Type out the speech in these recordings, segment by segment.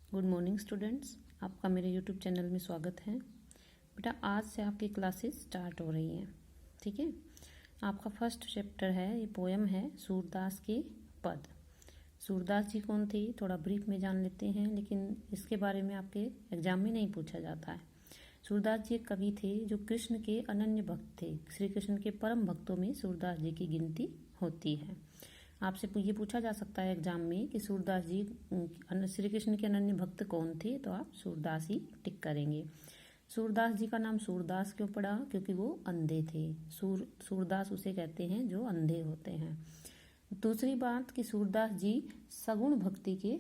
Good morning students, आपका मेरे YouTube channel में स्वागत है। बेटा आज से आपकी क्लासेस स्टार्ट हो रही हैं, ठीक है। आपका फर्स्ट चैप्टर है, ये पोएम है सूरदास के पद। सूरदास जी कौन थे थोड़ा ब्रीफ में जान लेते हैं, लेकिन इसके बारे में आपके एग्जाम में नहीं पूछा जाता है। सूरदास जी एक कवि थे जो कृष्ण के अनन्य भक्त थे। श्री कृष्ण के परम भक्तों में सूरदास जी की गिनती होती है। आपसे ये पूछा जा सकता है एग्जाम में कि सूरदास जी श्री कृष्ण के अनन्य भक्त कौन थे, तो आप सूरदास ही टिक करेंगे। सूरदास जी का नाम सूरदास क्यों पड़ा? क्योंकि वो अंधे थे। सूरदास उसे कहते हैं जो अंधे होते हैं। दूसरी बात कि सूरदास जी सगुण भक्ति के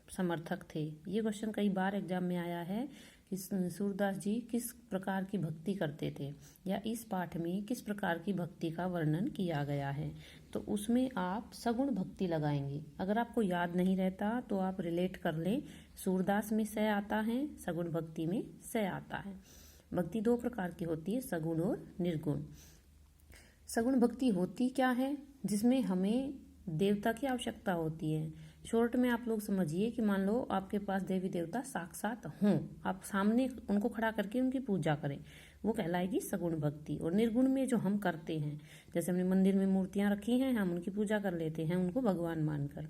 समर्थक थे। ये क्वेश्चन कई बार एग्जाम में आया है कि सूरदास जी किस प्रकार की भक्ति करते थे, या इस पाठ में किस प्रकार की भक्ति का वर्णन किया गया है, तो उसमें आप सगुण भक्ति लगाएंगे। अगर आपको याद नहीं रहता तो आप रिलेट कर लें, सूरदास में स आता है, सगुण भक्ति में स आता है। भक्ति दो प्रकार की होती है, सगुण और निर्गुण। सगुण भक्ति होती क्या है? जिसमें हमें देवता की आवश्यकता होती है। शॉर्ट में आप लोग समझिए कि मान लो आपके पास देवी देवता साक्षात हों, आप सामने उनको खड़ा करके उनकी पूजा करें, वो कहलाएगी सगुण भक्ति। और निर्गुण में जो हम करते हैं, जैसे हमने मंदिर में मूर्तियां रखी हैं, हम उनकी पूजा कर लेते हैं उनको भगवान मानकर।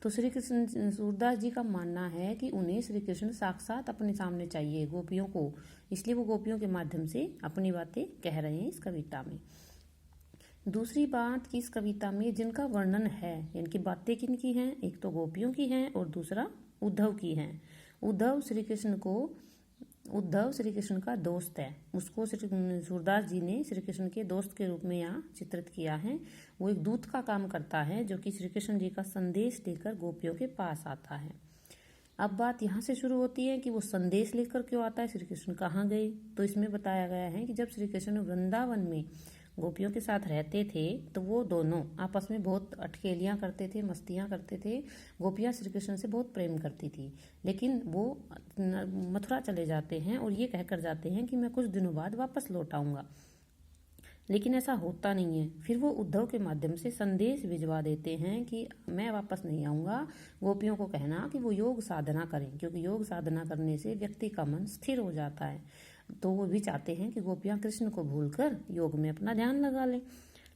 तो श्री कृष्ण सूरदास जी का मानना है कि उन्हें श्री कृष्ण साक्षात अपने सामने चाहिए, गोपियों को, इसलिए वो गोपियों के माध्यम से अपनी बातें कह रहे हैं इस कविता में। दूसरी बात कि इस कविता में जिनका वर्णन है, इनकी बातें किनकी हैं, एक तो गोपियों की हैं और दूसरा उद्धव की हैं। उद्धव श्री कृष्ण का दोस्त है। उसको सूरदास जी ने श्री कृष्ण के दोस्त के रूप में यहाँ चित्रित किया है। वो एक दूत का काम करता है जो कि श्री कृष्ण जी का संदेश लेकर गोपियों के पास आता है। अब बात यहाँ से शुरू होती है कि वो संदेश लेकर क्यों आता है, श्री कृष्ण कहाँ गए। तो इसमें बताया गया है कि जब श्री कृष्ण वृंदावन में गोपियों के साथ रहते थे तो वो दोनों आपस में बहुत अटखेलियाँ करते थे, मस्तियाँ करते थे। गोपियाँ श्री कृष्ण से बहुत प्रेम करती थी, लेकिन वो मथुरा चले जाते हैं और ये कहकर जाते हैं कि मैं कुछ दिनों बाद वापस लौट आऊँगा, लेकिन ऐसा होता नहीं है। फिर वो उद्धव के माध्यम से संदेश भिजवा देते हैं कि मैं वापस नहीं आऊँगा। गोपियों को कहना कि वो योग साधना करें, क्योंकि योग साधना करने से व्यक्ति का मन स्थिर हो जाता है। तो वो भी चाहते हैं कि गोपियाँ कृष्ण को भूलकर योग में अपना ध्यान लगा लें,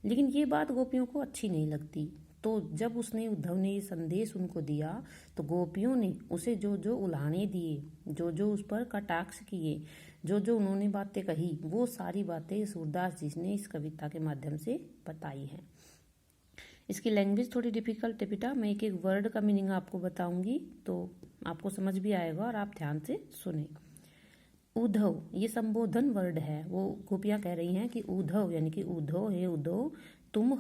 लेकिन ये बात गोपियों को अच्छी नहीं लगती। तो जब उद्धव ने ये संदेश उनको दिया तो गोपियों ने उसे जो जो उल्हाने दिए, जो जो उस पर कटाक्ष किए, जो जो उन्होंने बातें कही, वो सारी बातें सूरदास जी ने इस कविता के माध्यम से बताई हैं। इसकी लैंग्वेज थोड़ी डिफिकल्ट है बेटा, मैं एक एक वर्ड का मीनिंग आपको बताऊंगी तो आपको समझ भी आएगा और आप ध्यान से सुने। उद्धव ये संबोधन वर्ड है। वो गोपियाँ कह रही हैं कि उद्धव यानी कि उद्धव, हे उद्धव, तुम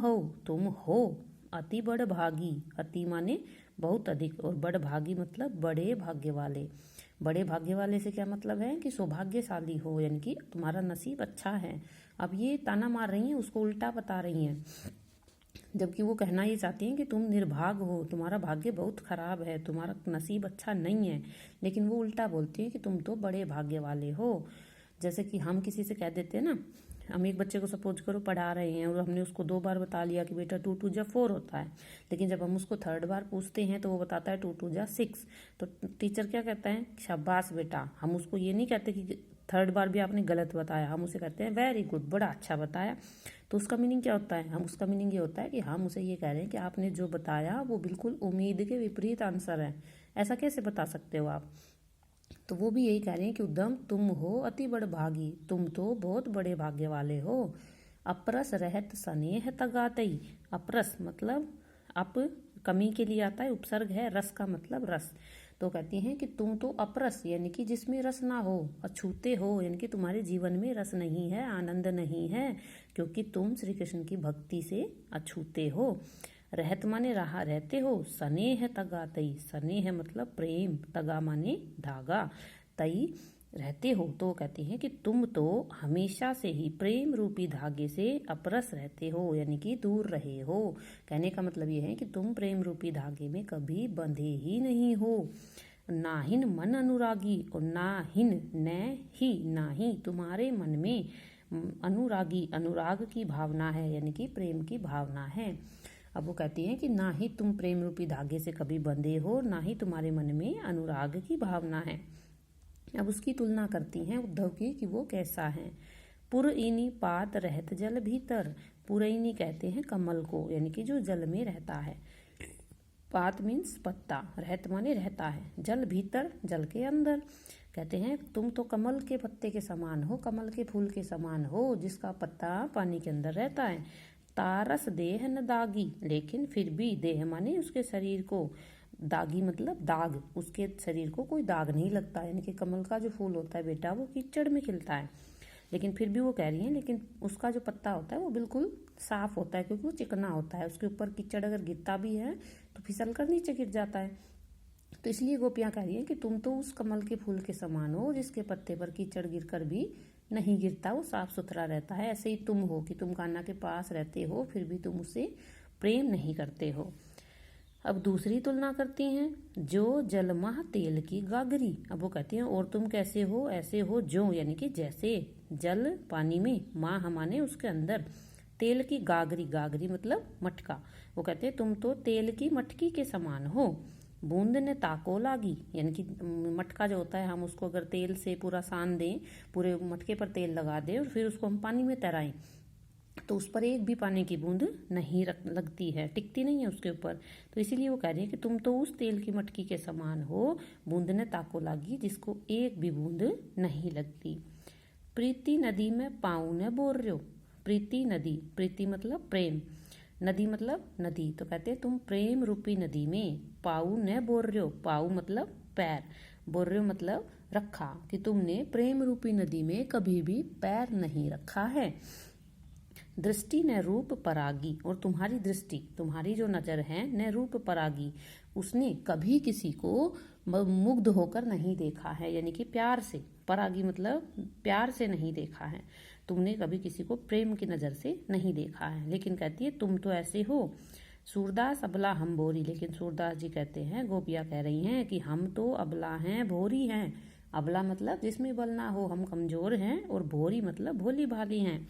हो अति बड़ भागी। अति माने बहुत अधिक, और बड़ भागी मतलब बड़े भाग्य वाले। बड़े भाग्य वाले से क्या मतलब है कि सौभाग्यशाली हो, यानी कि तुम्हारा नसीब अच्छा है। अब ये ताना मार रही हैं, उसको उल्टा बता रही हैं, जबकि वो कहना ये चाहती हैं कि तुम निर्भाग हो, तुम्हारा भाग्य बहुत खराब है, तुम्हारा नसीब अच्छा नहीं है। लेकिन वो उल्टा बोलती हैं कि तुम तो बड़े भाग्य वाले हो। जैसे कि हम किसी से कह देते हैं ना, हम एक बच्चे को सपोज करो पढ़ा रहे हैं और हमने उसको 2 बार बता लिया कि बेटा 2 2 जा 4 होता है, लेकिन जब हम उसको 3rd बार पूछते हैं तो वो बताता है 2 2 जा 6। तो टीचर क्या कहता है, शाबाश बेटा। हम उसको ये नहीं कहते कि 3rd बार भी आपने गलत बताया, हम उसे कहते हैं वेरी गुड, बड़ा अच्छा बताया। तो उसका मीनिंग क्या होता है, उसका मीनिंग ये होता है कि हम उसे ये कह रहे हैं कि आपने जो बताया वो बिल्कुल उम्मीद के विपरीत आंसर है, ऐसा कैसे बता सकते हो आप। तो वो भी यही कह रहे हैं कि उद्धम तुम हो अति बड़ भागी, तुम तो बहुत बड़े भाग्य वाले हो। अपरस रहत स्नेह तगातई। अपरस मतलब अप कमी के लिए आता है, उपसर्ग है, रस का मतलब रस। तो कहती हैं कि तुम तो अपरस यानी कि जिसमें रस ना हो, अछूते हो यानी कि तुम्हारे जीवन में रस नहीं है, आनंद नहीं है, क्योंकि तुम श्री कृष्ण की भक्ति से अछूते हो। रहत माने रहा रहते हो, स्नेह तगा तई, स्नेह मतलब प्रेम, तगा माने धागा, तई रहते हो। तो कहते हैं कि तुम तो हमेशा से ही प्रेम रूपी धागे से अपरस रहते हो, यानी कि दूर रहे हो। कहने का मतलब ये है कि तुम प्रेम रूपी धागे में कभी बंधे ही नहीं हो। नाहिन मन अनुरागी, और नाहिन ना ही तुम्हारे मन में अनुरागी, अनुराग की भावना है, यानी कि प्रेम की भावना है। अब वो कहती हैं कि ना ही तुम प्रेम रूपी धागे से कभी बंधे हो, ना ही तुम्हारे मन में अनुराग की भावना है। अब उसकी तुलना करती हैं उद्धव की कि वो कैसा है। पुरइनी पात रहत जल भीतर। पुरइनी कहते हैं कमल को, यानी कि जो जल में रहता है। पात मीन्स पत्ता, रहत माने रहता है, जल भीतर जल के अंदर। कहते हैं तुम तो कमल के पत्ते के समान हो, कमल के फूल के समान हो, जिसका पत्ता पानी के अंदर रहता है। तारस देह न दागी, लेकिन फिर भी देह माने उसके शरीर को, दागी मतलब दाग, उसके शरीर को कोई दाग नहीं लगता। यानी कि कमल का जो फूल होता है बेटा वो कीचड़ में खिलता है, लेकिन फिर भी वो कह रही हैं लेकिन उसका जो पत्ता होता है वो बिल्कुल साफ होता है, क्योंकि वो चिकना होता है। उसके ऊपर कीचड़ अगर गिरता भी है तो फिसल कर नीचे गिर जाता है। तो इसलिए गोपियाँ कह रही हैं कि तुम तो उस कमल के फूल के समान हो, जिसके पत्ते पर कीचड़ गिर कर भी नहीं गिरता, वो साफ सुथरा रहता है। ऐसे ही तुम हो कि तुम कान्हा के पास रहते हो, फिर भी तुम उसे प्रेम नहीं करते हो। अब दूसरी तुलना करती हैं, जो जलमह तेल की गागरी। अब वो कहती हैं और तुम कैसे हो, ऐसे हो जो, यानी कि जैसे जल पानी में, माह माने उसके अंदर, तेल की गागरी, गागरी मतलब मटका। वो कहते हैं तुम तो तेल की मटकी के समान हो। बूंद ने ताको लागी, यानी कि मटका जो होता है हम उसको अगर तेल से पूरा सान दें, पूरे मटके पर तेल लगा दें और फिर उसको हम पानी में तैराएं, तो उस पर एक भी पानी की बूंद नहीं लगती है, टिकती नहीं है उसके ऊपर। तो इसीलिए वो कह रही है कि तुम तो उस तेल की मटकी के समान हो, बूंद ने ताको लागी, जिसको एक भी बूंद नहीं लगती। प्रीति नदी में पाँव न बोर रहे हो। प्रीति नदी, प्रीति मतलब प्रेम, नदी मतलब नदी। तो कहते हैं तुम प्रेम रूपी नदी में पाऊ न बोर रहे हो। पाऊ मतलब पैर, बोर रहे हो मतलब रखा, कि तुमने प्रेम रूपी नदी में कभी भी पैर नहीं रखा है। दृष्टि न रूप परागी, और तुम्हारी दृष्टि, तुम्हारी जो नजर है, न रूप परागी, उसने कभी किसी को मुग्ध होकर नहीं देखा है, यानी कि प्यार से, परागी मतलब प्यार से नहीं देखा है, तुमने कभी किसी को प्रेम की नजर से नहीं देखा है। लेकिन कहती है तुम तो ऐसे हो। सूरदास अबला हम भोरी, लेकिन सूरदास जी कहते हैं, गोपियाँ कह रही हैं कि हम तो अबला हैं, भोरी हैं। अबला मतलब जिसमें बल ना हो, हम कमजोर हैं, और भोरी मतलब भोली भाली हैं।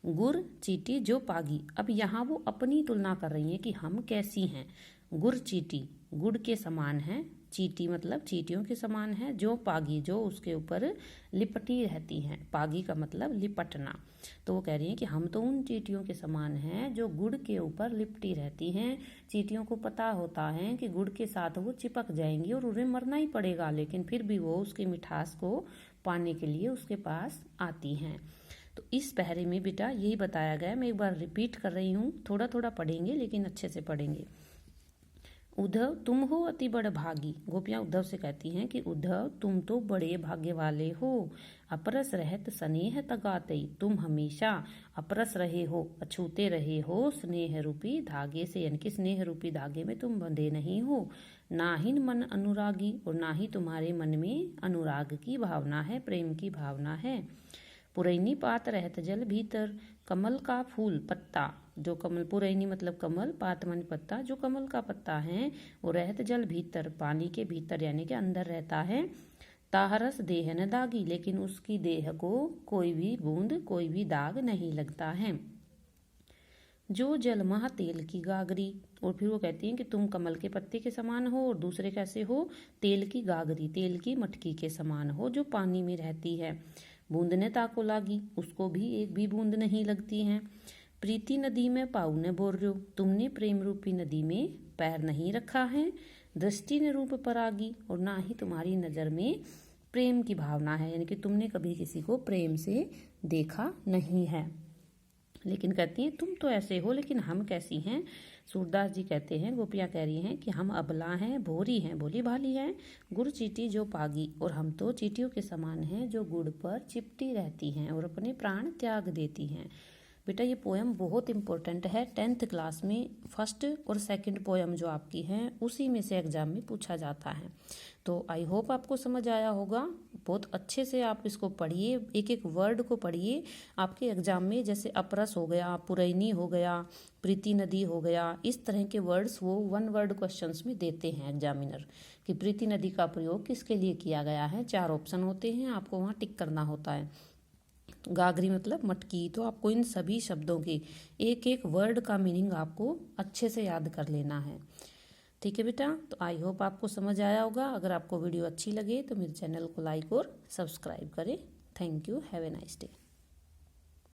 गुर चीटी जो पागी। अब यहाँ वो अपनी तुलना कर रही हैं कि हम कैसी हैं। गुर चीटी गुड़ के समान है, चीटी मतलब चीटियों के समान है, जो पागी जो उसके ऊपर लिपटी रहती हैं। पागी का मतलब लिपटना। तो वो कह रही हैं कि हम तो उन चीटियों के समान हैं जो गुड़ के ऊपर लिपटी रहती हैं। चीटियों को पता होता है कि गुड़ के साथ वो चिपक जाएंगी और उन्हें मरना ही पड़ेगा, लेकिन फिर भी वो उसकी मिठास को पाने के लिए उसके पास आती हैं। तो इस पहरे में बेटा यही बताया गया, मैं एक बार रिपीट कर रही हूँ, थोड़ा थोड़ा पढ़ेंगे लेकिन अच्छे से पढ़ेंगे। उद्धव तुम हो अति बड़ भागी। गोपियाँ उद्धव से कहती हैं कि उद्धव तुम तो बड़े भाग्य वाले हो। अपरस रहत स्नेह तगाते, तुम हमेशा अपरस रहे हो, अछूते रहे हो स्नेह रूपी धागे से, यानी कि स्नेह रूपी धागे में तुम बंधे नहीं हो। ना ही मन अनुरागी, और ना ही तुम्हारे मन में अनुराग की भावना है, प्रेम की भावना है। पुरैनी पात रहत जल भीतर, कमल का फूल पत्ता, जो कमल, पुरैनी मतलब कमल, पात मन पत्ता, जो कमल का पत्ता है वो रहत जल भीतर, पानी के भीतर यानी कि अंदर रहता है। ताहरस देह न दागी, लेकिन उसकी देह को कोई भी बूंद, कोई भी दाग नहीं लगता है। जो जलमह तेल की गागरी, और फिर वो कहती हैं कि तुम कमल के पत्ते के समान हो, और दूसरे कैसे हो, तेल की गागरी, तेल की मटकी के समान हो जो पानी में रहती है। बूंद ने ताको लागी, उसको भी एक भी बूंद नहीं लगती है। प्रीति नदी में पाऊ ने बोर रहे हो, तुमने प्रेम रूपी नदी में पैर नहीं रखा है। दृष्टि ने रूप परागी, और ना ही तुम्हारी नजर में प्रेम की भावना है, यानी कि तुमने कभी किसी को प्रेम से देखा नहीं है। लेकिन कहती हैं तुम तो ऐसे हो, लेकिन हम कैसी हैं। सूरदास जी कहते हैं, गोपियाँ कह रही हैं कि हम अबला हैं, भोरी हैं, भोली भाली हैं, गुड़ चीटी जो पागी, और हम तो चीटियों के समान हैं जो गुड़ पर चिपटी रहती हैं और अपने प्राण त्याग देती हैं। बेटा ये पोएम बहुत इंपॉर्टेंट है, 10th क्लास में फर्स्ट और सेकंड पोएम जो आपकी हैं उसी में से एग्जाम में पूछा जाता है। तो आई होप आपको समझ आया होगा। बहुत अच्छे से आप इसको पढ़िए, एक एक वर्ड को पढ़िए। आपके एग्जाम में जैसे अपरस हो गया, पुरैनी हो गया, प्रीति नदी हो गया, इस तरह के वर्ड्स वो 1 वर्ड क्वेश्चंस में देते हैं एग्जामिनर, कि प्रीति नदी का प्रयोग किसके लिए किया गया है। 4 ऑप्शन होते हैं, आपको वहाँ टिक करना होता है। गागरी मतलब मटकी। तो आपको इन सभी शब्दों के एक एक वर्ड का मीनिंग आपको अच्छे से याद कर लेना है। ठीक है बेटा, तो आई होप आपको समझ आया होगा। अगर आपको वीडियो अच्छी लगे तो मेरे चैनल को लाइक और सब्सक्राइब करें। Thank you, have a nice day.